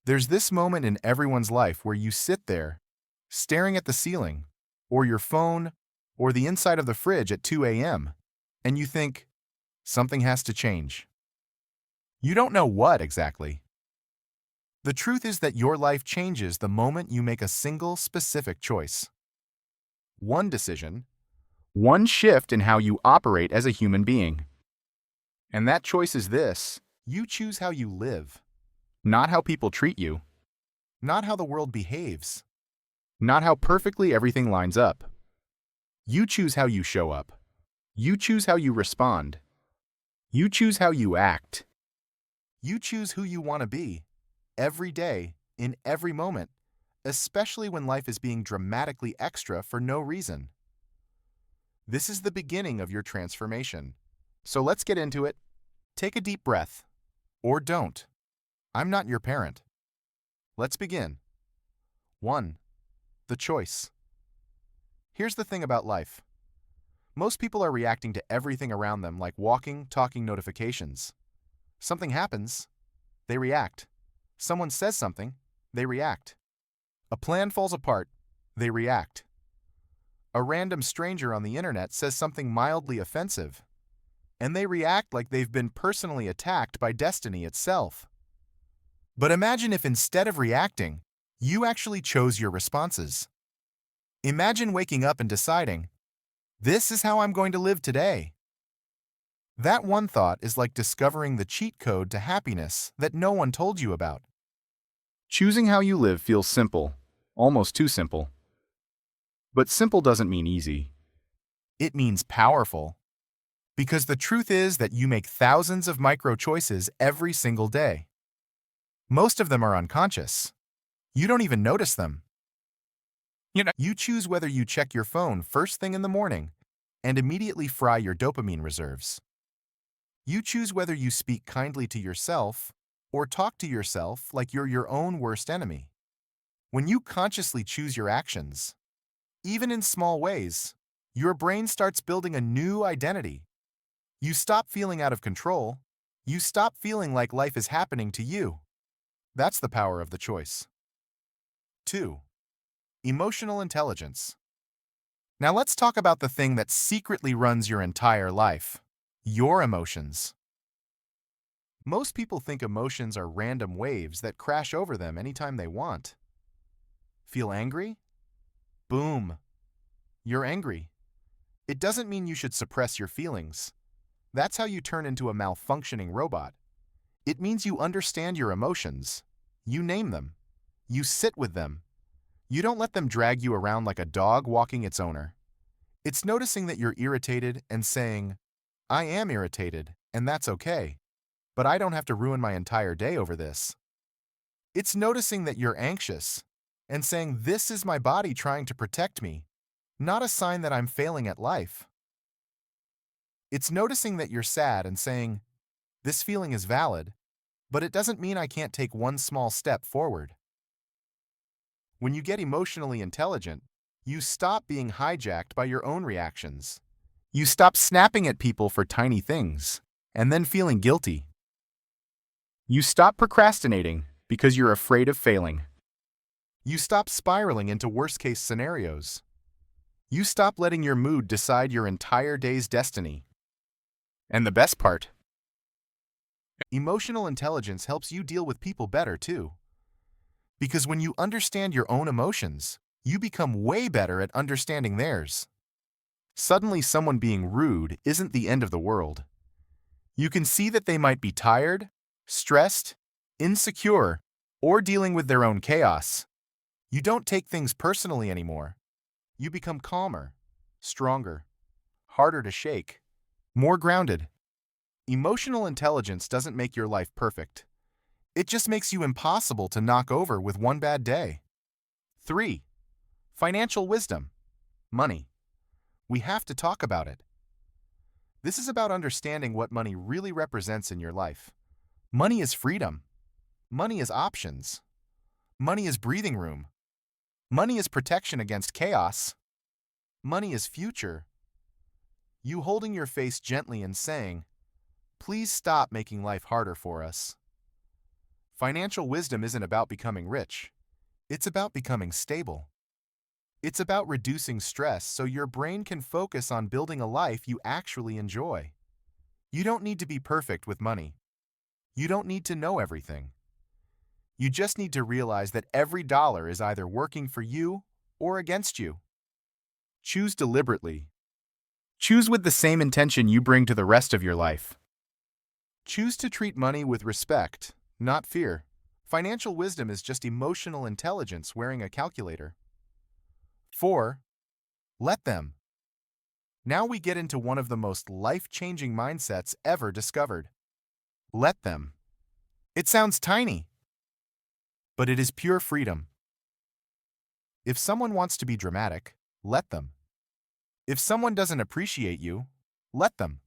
There's this moment in everyone's life where you sit there, staring at the ceiling, or your phone, or the inside of the fridge at 2 a.m., and you think, something has to change. You don't know what exactly. The truth is that your life changes the moment you make a single specific choice. One decision, one shift in how you operate as a human being. And that choice is this: you choose how you live, not how people treat you, not how the world behaves, not how perfectly everything lines up. You choose how you show up. You choose how you respond. You choose how you act. You choose who you want to be, every day, in every moment, especially when life is being dramatically extra for no reason. This is the beginning of your transformation. So let's get into it. Take a deep breath. Or don't. I'm not your parent. Let's begin. 1. The choice. Here's the thing about life. Most people are reacting to everything around them like walking, talking notifications. Something happens, they react. Someone says something, they react. A plan falls apart, they react. A random stranger on the internet says something mildly offensive, and they react like they've been personally attacked by destiny itself. But imagine if instead of reacting, you actually chose your responses. Imagine waking up and deciding, this is how I'm going to live today. That one thought is like discovering the cheat code to happiness that no one told you about. Choosing how you live feels simple, almost too simple. But simple doesn't mean easy. It means powerful. Because the truth is that you make thousands of micro choices every single day. Most of them are unconscious. You don't even notice them. You choose whether you check your phone first thing in the morning and immediately fry your dopamine reserves. You choose whether you speak kindly to yourself or talk to yourself like you're your own worst enemy. When you consciously choose your actions, even in small ways, your brain starts building a new identity. You stop feeling out of control. You stop feeling like life is happening to you. That's the power of the choice. 2. Emotional intelligence. Now let's talk about the thing that secretly runs your entire life: your emotions. Most people think emotions are random waves that crash over them anytime they want. Feel angry? Boom. You're angry. It doesn't mean you should suppress your feelings. That's how you turn into a malfunctioning robot. It means you understand your emotions. You name them. You sit with them. You don't let them drag you around like a dog walking its owner. It's noticing that you're irritated and saying, I am irritated, and that's okay, but I don't have to ruin my entire day over this. It's noticing that you're anxious and saying, this is my body trying to protect me, not a sign that I'm failing at life. It's noticing that you're sad and saying, this feeling is valid, but it doesn't mean I can't take one small step forward. When you get emotionally intelligent, you stop being hijacked by your own reactions. You stop snapping at people for tiny things and then feeling guilty. You stop procrastinating because you're afraid of failing. You stop spiraling into worst-case scenarios. You stop letting your mood decide your entire day's destiny. And the best part, emotional intelligence helps you deal with people better too. Because when you understand your own emotions, you become way better at understanding theirs. Suddenly, someone being rude isn't the end of the world. You can see that they might be tired, stressed, insecure, or dealing with their own chaos. You don't take things personally anymore. You become calmer, stronger, harder to shake, more grounded. Emotional intelligence doesn't make your life perfect. It just makes you impossible to knock over with one bad day. 3. Financial wisdom. Money. We have to talk about it. This is about understanding what money really represents in your life. Money is freedom. Money is options. Money is breathing room. Money is protection against chaos. Money is future. You holding your face gently and saying, please stop making life harder for us. Financial wisdom isn't about becoming rich. It's about becoming stable. It's about reducing stress so your brain can focus on building a life you actually enjoy. You don't need to be perfect with money. You don't need to know everything. You just need to realize that every dollar is either working for you or against you. Choose deliberately. Choose with the same intention you bring to the rest of your life. Choose to treat money with respect, not fear. Financial wisdom is just emotional intelligence wearing a calculator. 4. Let them. Now we get into one of the most life-changing mindsets ever discovered. Let them. It sounds tiny, but it is pure freedom. If someone wants to be dramatic, let them. If someone doesn't appreciate you, let them.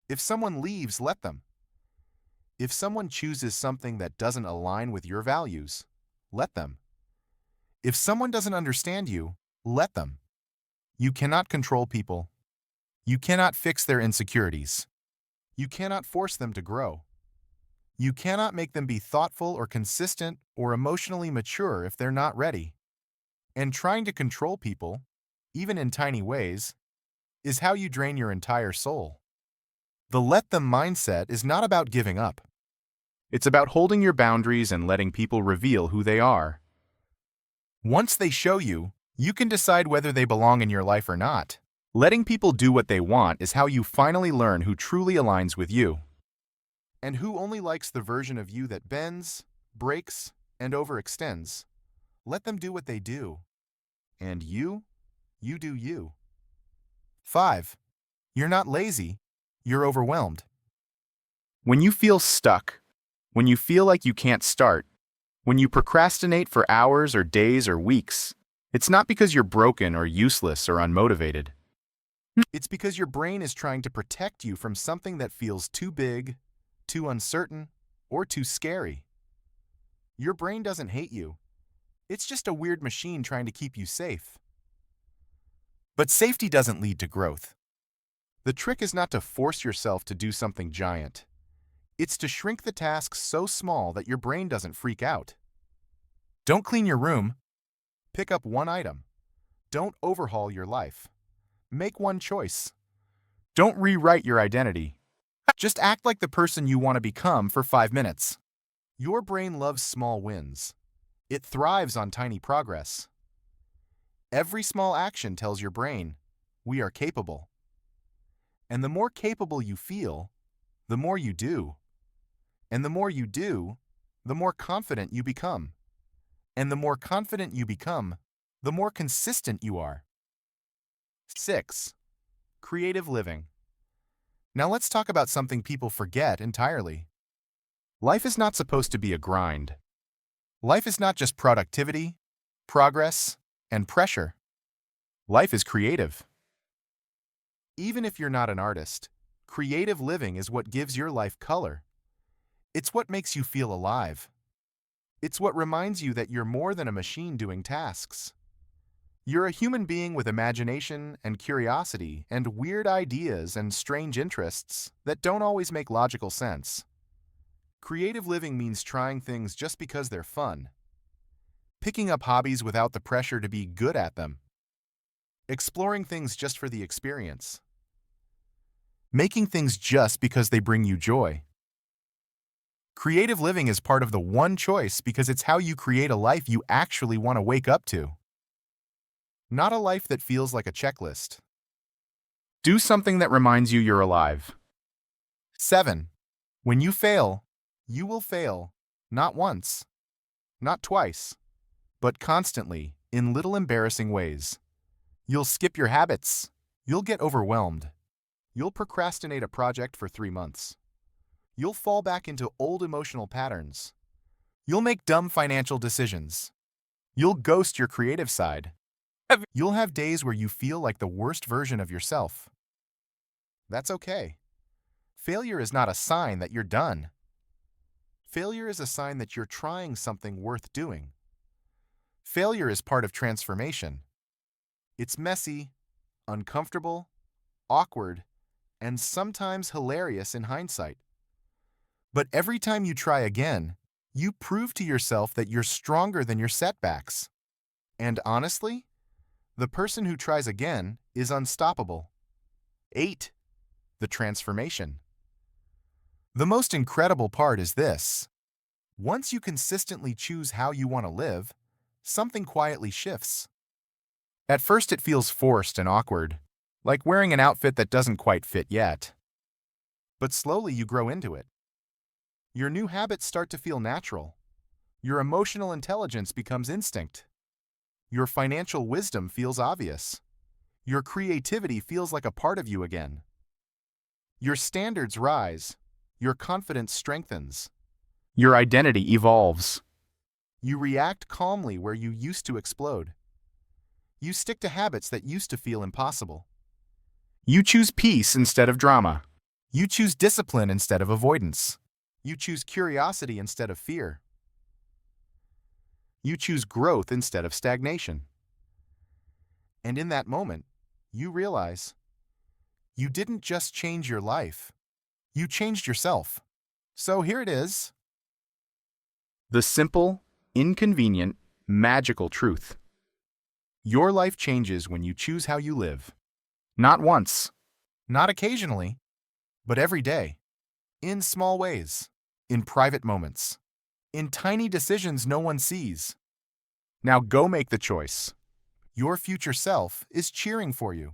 If someone leaves, let them. If someone chooses something that doesn't align with your values, let them. If someone doesn't understand you, let them. You cannot control people. You cannot fix their insecurities. You cannot force them to grow. You cannot make them be thoughtful or consistent or emotionally mature if they're not ready. And trying to control people, even in tiny ways, is how you drain your entire soul. The let them mindset is not about giving up. It's about holding your boundaries and letting people reveal who they are. Once they show you, you can decide whether they belong in your life or not. Letting people do what they want is how you finally learn who truly aligns with you, and who only likes the version of you that bends, breaks, and overextends. Let them do what they do. And you do you. 5. You're not lazy, you're overwhelmed. When you feel stuck, when you feel like you can't start, when you procrastinate for hours or days or weeks, it's not because you're broken or useless or unmotivated. It's because your brain is trying to protect you from something that feels too big, too uncertain, or too scary. Your brain doesn't hate you. It's just a weird machine trying to keep you safe. But safety doesn't lead to growth. The trick is not to force yourself to do something giant. It's to shrink the tasks so small that your brain doesn't freak out. Don't clean your room. Pick up one item. Don't overhaul your life. Make one choice. Don't rewrite your identity. Just act like the person you want to become for 5 minutes. Your brain loves small wins. It thrives on tiny progress. Every small action tells your brain, we are capable. And the more capable you feel, the more you do. And the more you do, the more confident you become. And the more confident you become, the more consistent you are. 6. Creative living. Now let's talk about something people forget entirely. Life is not supposed to be a grind. Life is not just productivity, progress, and pressure. Life is creative. Even if you're not an artist, creative living is what gives your life color. It's what makes you feel alive. It's what reminds you that you're more than a machine doing tasks. You're a human being with imagination and curiosity and weird ideas and strange interests that don't always make logical sense. Creative living means trying things just because they're fun. Picking up hobbies without the pressure to be good at them. Exploring things just for the experience. Making things just because they bring you joy. Creative living is part of the one choice because it's how you create a life you actually want to wake up to. Not a life that feels like a checklist. Do something that reminds you you're alive. 7. When you fail, you will fail, not once, not twice, but constantly, in little embarrassing ways. You'll skip your habits. You'll get overwhelmed. You'll procrastinate a project for 3 months. You'll fall back into old emotional patterns. You'll make dumb financial decisions. You'll ghost your creative side. You'll have days where you feel like the worst version of yourself. That's okay. Failure is not a sign that you're done. Failure is a sign that you're trying something worth doing. Failure is part of transformation. It's messy, uncomfortable, awkward, and sometimes hilarious in hindsight. But every time you try again, you prove to yourself that you're stronger than your setbacks. And honestly, the person who tries again is unstoppable. 8. The transformation. The most incredible part is this. Once you consistently choose how you want to live, something quietly shifts. At first it feels forced and awkward, like wearing an outfit that doesn't quite fit yet. But slowly you grow into it. Your new habits start to feel natural. Your emotional intelligence becomes instinct. Your financial wisdom feels obvious. Your creativity feels like a part of you again. Your standards rise. Your confidence strengthens. Your identity evolves. You react calmly where you used to explode. You stick to habits that used to feel impossible. You choose peace instead of drama. You choose discipline instead of avoidance. You choose curiosity instead of fear. You choose growth instead of stagnation. And in that moment, you realize you didn't just change your life, you changed yourself. So here it is. The simple, inconvenient, magical truth. Your life changes when you choose how you live. Not once, not occasionally, but every day. In small ways, in private moments, in tiny decisions no one sees. Now go make the choice. Your future self is cheering for you.